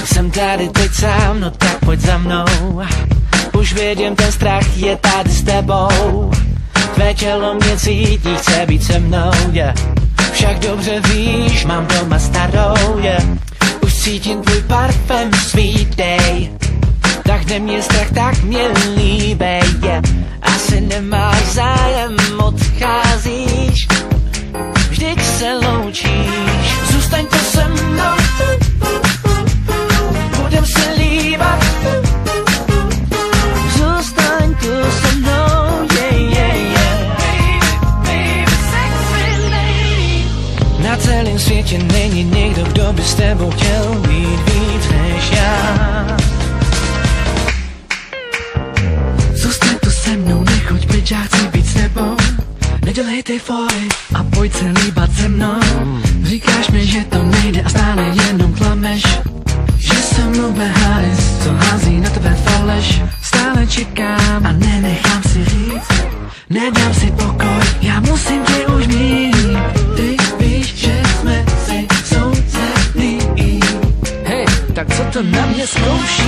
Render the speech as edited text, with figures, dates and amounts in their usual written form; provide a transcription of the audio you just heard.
Jsem tady teď sám, no tak pojď za mnou. Už vidím, ten strach je tady s tebou. Tvé tělo mě cítí, chce být se mnou, yeah. Však dobře víš, mám doma starou, yeah. Už cítím tvůj parfém, sweet day. Tak mě strach, tak mě líbej, yeah. Asi nemáš zájem, odcházíš. Vždyť se loučíš. Zůstaň tu se mnou. Budem se líbat. Zůstaň tu se mnou, yeah, yeah, yeah. Baby, sexy lady. Na celém světě není nikdo, kdo by s tebou chtěl být víc než já. Zůstaň tu se mnou, nechoď pryč, já chci být s tebou. Nedělej ty fory a pojď se líbat se mnou. Říkáš mi, že to nejde a stále jenom klameš. Že se mnou beharis, co hází na tebe faleš. Stále čekám a nenechám si říct. Nedám si pokoj, já musím tě už mít. Ty víš, že jsme si souzení. Hej, tak co to na mě zkoušíš?